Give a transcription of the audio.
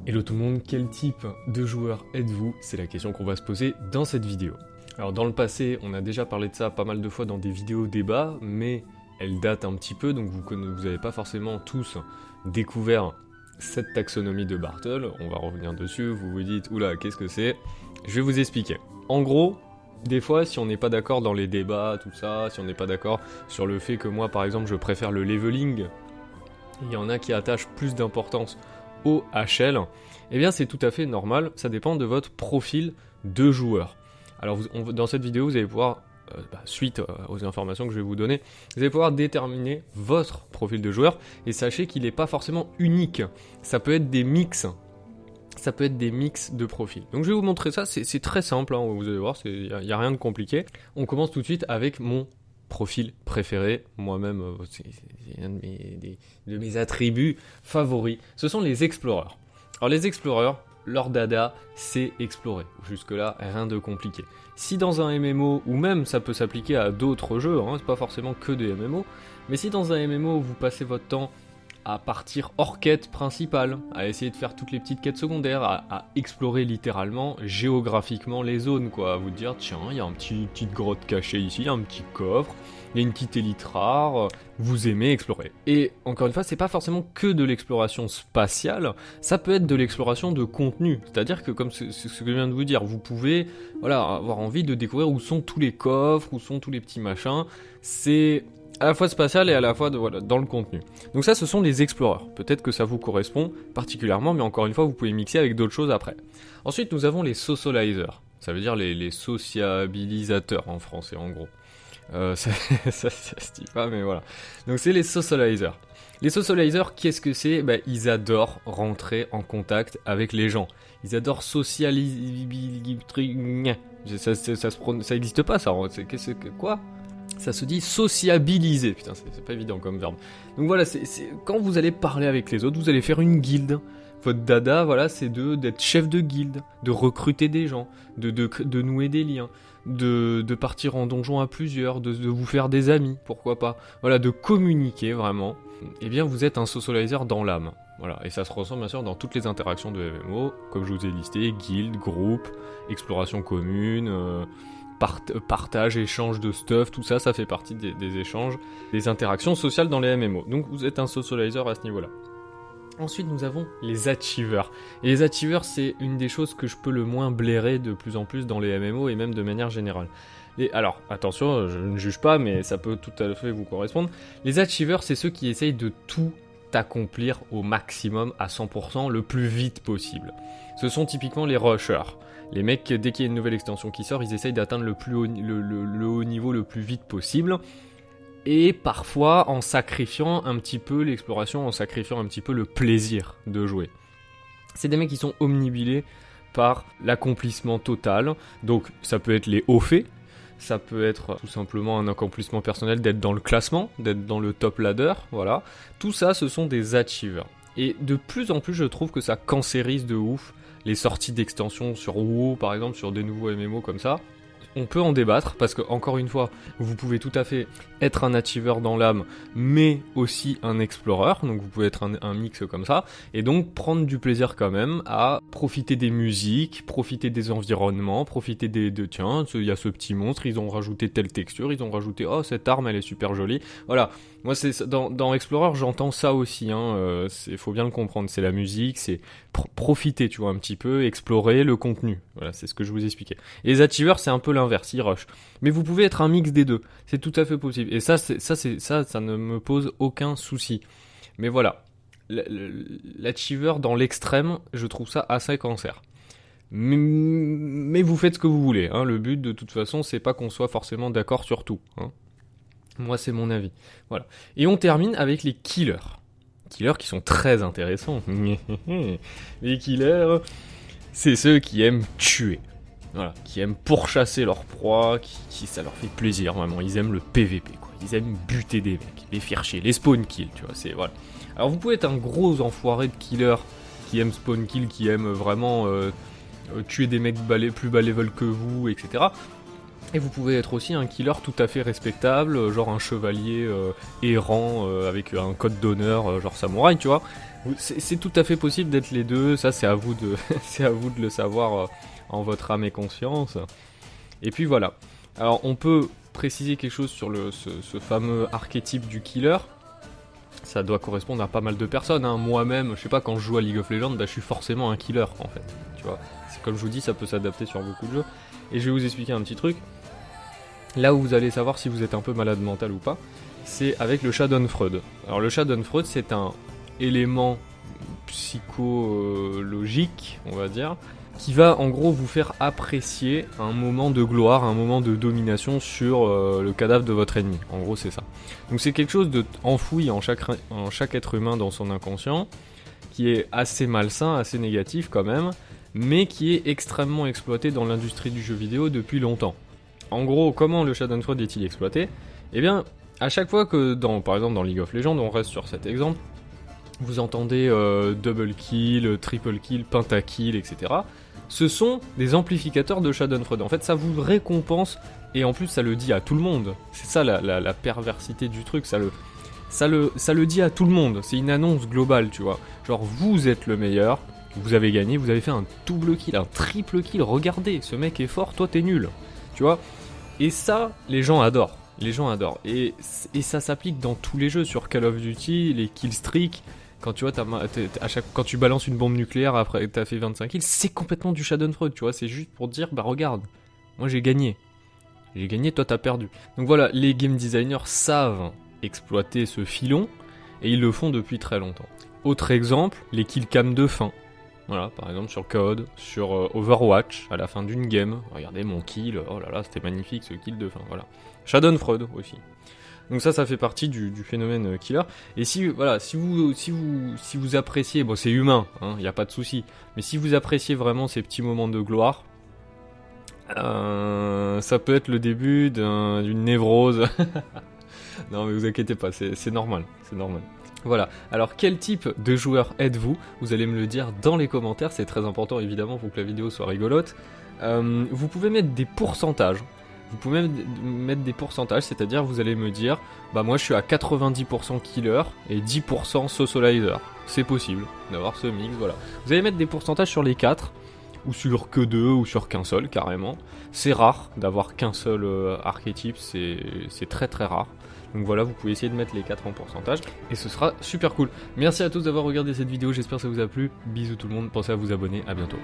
Hello tout le monde, quel type de joueur êtes-vous? C'est la question qu'on va se poser dans cette vidéo. Alors dans le passé, on a déjà parlé de ça pas mal de fois dans des vidéos débats, mais elles datent un petit peu, donc vous n'avez pas forcément tous découvert cette taxonomie de Bartle. On va revenir dessus, vous vous dites, oula, qu'est-ce que c'est? Je vais vous expliquer. En gros, des fois, si on n'est pas d'accord dans les débats, tout ça, si on n'est pas d'accord sur le fait que moi, par exemple, je préfère le leveling, il y en a qui attachent plus d'importance au HL, eh bien c'est tout à fait normal, ça dépend de votre profil de joueur. Alors dans cette vidéo, vous allez pouvoir, suite aux informations que je vais vous donner, vous allez pouvoir déterminer votre profil de joueur, et sachez qu'il n'est pas forcément unique, ça peut être des mix de profils. Donc je vais vous montrer ça, c'est très simple, hein, vous allez voir, il n'y a rien de compliqué. On commence tout de suite avec mon profil préféré, moi-même, c'est un de mes attributs favoris, ce sont les explorers. Alors les explorers, leur dada, c'est explorer. Jusque-là, rien de compliqué. Si dans un MMO, ou même ça peut s'appliquer à d'autres jeux, hein, c'est pas forcément que des MMO, mais si dans un MMO, vous passez votre temps à partir hors quête principale, à essayer de faire toutes les petites quêtes secondaires, à explorer littéralement, géographiquement les zones, quoi, à vous dire, tiens, il y a une petite grotte cachée ici, il y a un petit coffre, il y a une petite élite rare, vous aimez explorer. Et encore une fois, c'est pas forcément que de l'exploration spatiale, ça peut être de l'exploration de contenu, c'est-à-dire que comme c'est ce que je viens de vous dire, vous pouvez avoir envie de découvrir où sont tous les coffres, où sont tous les petits machins, c'est à la fois spatial et à la fois dans le contenu. Donc ça, ce sont les explorers. Peut-être que ça vous correspond particulièrement, mais encore une fois, vous pouvez mixer avec d'autres choses après. Ensuite, nous avons les socializers. Ça veut dire les sociabilisateurs en français, en gros. Ça se dit pas, mais voilà. Donc c'est les socializers. Les socializers, qu'est-ce que c'est? Ils adorent rentrer en contact avec les gens. Ils adorent socialiser... Ça existe pas, ça. Quoi? Ça se dit sociabiliser, putain c'est pas évident comme verbe. Donc voilà, quand vous allez parler avec les autres, vous allez faire une guilde. Votre dada, voilà, c'est d'être chef de guilde, de recruter des gens, de nouer des liens, de partir en donjon à plusieurs, de vous faire des amis, pourquoi pas. Voilà, de communiquer vraiment. Eh bien vous êtes un socializer dans l'âme. Voilà, et ça se ressent bien sûr dans toutes les interactions de MMO, comme je vous ai listé, guilde, groupe, exploration commune... partage, échange de stuff, tout ça, ça fait partie des échanges, des interactions sociales dans les MMO. Donc vous êtes un socializer à ce niveau-là. Ensuite, nous avons les achievers. Et les achievers, c'est une des choses que je peux le moins blairer de plus en plus dans les MMO et même de manière générale. Et alors, attention, je ne juge pas, mais ça peut tout à fait vous correspondre. Les achievers, c'est ceux qui essayent de tout accomplir au maximum, à 100%, le plus vite possible. Ce sont typiquement les rushers. Les mecs, dès qu'il y a une nouvelle extension qui sort, ils essayent d'atteindre le haut niveau le plus vite possible. Et parfois en sacrifiant un petit peu l'exploration, en sacrifiant un petit peu le plaisir de jouer. C'est des mecs qui sont omnibilés par l'accomplissement total. Donc ça peut être les hauts faits, ça peut être tout simplement un accomplissement personnel d'être dans le classement, d'être dans le top ladder, voilà. Tout ça, ce sont des achievers. Et de plus en plus, je trouve que ça cancérise de ouf les sorties d'extensions sur WoW, par exemple, sur des nouveaux MMO comme ça. On peut en débattre, parce que, encore une fois, vous pouvez tout à fait être un achiever dans l'âme, mais aussi un explorer, donc vous pouvez être un mix comme ça, et donc prendre du plaisir quand même à profiter des musiques, profiter des environnements, profiter tiens, il y a ce petit monstre, ils ont rajouté telle texture, ils ont rajouté, oh, cette arme, elle est super jolie, voilà. Moi, dans Explorer, j'entends ça aussi, hein, faut bien le comprendre, c'est la musique, c'est profiter, tu vois, un petit peu, explorer le contenu, voilà, c'est ce que je vous expliquais. Et les achievers, c'est un peu l'inverse, ils rush. Mais vous pouvez être un mix des deux, c'est tout à fait possible, et ça ne me pose aucun souci. Mais voilà, l'achiever dans l'extrême, je trouve ça assez cancer. Mais vous faites ce que vous voulez, hein, le but, de toute façon, c'est pas qu'on soit forcément d'accord sur tout, hein. Moi, c'est mon avis. Voilà. Et on termine avec les killers. Killers qui sont très intéressants. Les killers, c'est ceux qui aiment tuer. Voilà. Qui aiment pourchasser leur proie, qui ça leur fait plaisir, vraiment. Ils aiment le PVP, quoi. Ils aiment buter des mecs, les faire chier, les spawn kill, tu vois. Voilà. Alors, vous pouvez être un gros enfoiré de killer qui aime spawn kill, qui aime vraiment tuer des mecs plus bas level que vous, etc. Et vous pouvez être aussi un killer tout à fait respectable, genre un chevalier errant avec un code d'honneur, genre samouraï, tu vois. C'est tout à fait possible d'être les deux, ça c'est à vous de, c'est à vous de le savoir en votre âme et conscience. Et puis voilà. Alors on peut préciser quelque chose sur ce fameux archétype du killer. Ça doit correspondre à pas mal de personnes, hein. Moi-même, je sais pas, quand je joue à League of Legends, bah, je suis forcément un killer en fait. Tu vois, c'est comme je vous dis, ça peut s'adapter sur beaucoup de jeux. Et je vais vous expliquer un petit truc. Là où vous allez savoir si vous êtes un peu malade mental ou pas, c'est avec le Schadenfreude. Alors le Schadenfreude, c'est un élément psychologique, on va dire, qui va en gros vous faire apprécier un moment de gloire, un moment de domination sur le cadavre de votre ennemi. En gros, c'est ça. Donc c'est quelque chose de enfoui en chaque être humain dans son inconscient, qui est assez malsain, assez négatif quand même, mais qui est extrêmement exploité dans l'industrie du jeu vidéo depuis longtemps. En gros, comment le Schadenfreude est-il exploité? Eh bien, à chaque fois que, par exemple dans League of Legends, on reste sur cet exemple, vous entendez double kill, triple kill, pentakill, etc. Ce sont des amplificateurs de Schadenfreude. En fait, ça vous récompense, et en plus, ça le dit à tout le monde. C'est ça la perversité du truc, ça le dit à tout le monde. C'est une annonce globale, tu vois. Genre, vous êtes le meilleur, vous avez gagné, vous avez fait un double kill, un triple kill, regardez, ce mec est fort, toi t'es nul. Tu vois. Et ça, les gens adorent. Les gens adorent. Et ça s'applique dans tous les jeux. Sur Call of Duty, les killstreaks, quand tu vois, quand tu balances une bombe nucléaire après que t'as fait 25 kills, c'est complètement du Schadenfreude, tu vois. C'est juste pour dire, bah regarde, moi j'ai gagné. J'ai gagné, toi t'as perdu. Donc voilà, les game designers savent exploiter ce filon, et ils le font depuis très longtemps. Autre exemple, les killcams de fin. Voilà, par exemple sur COD, sur Overwatch, à la fin d'une game, regardez mon kill, oh là là, c'était magnifique ce kill de fin, voilà. Schadenfreude aussi. Donc ça fait partie du phénomène killer. Et si vous appréciez, bon c'est humain, y a pas de souci, mais si vous appréciez vraiment ces petits moments de gloire, ça peut être le début d'une névrose. Non mais vous inquiétez pas, c'est normal, c'est normal. Voilà, alors quel type de joueur êtes-vous? Vous allez me le dire dans les commentaires, c'est très important évidemment pour que la vidéo soit rigolote. Vous pouvez mettre des pourcentages. Vous pouvez mettre des pourcentages, c'est-à-dire vous allez me dire, bah moi je suis à 90% killer et 10% socializer. C'est possible d'avoir ce mix, voilà. Vous allez mettre des pourcentages sur les 4, ou sur que 2, ou sur qu'un seul carrément. C'est rare d'avoir qu'un seul archétype, c'est très très rare. Donc voilà, vous pouvez essayer de mettre les 4 en pourcentage, et ce sera super cool. Merci à tous d'avoir regardé cette vidéo, j'espère que ça vous a plu. Bisous tout le monde, pensez à vous abonner, à bientôt.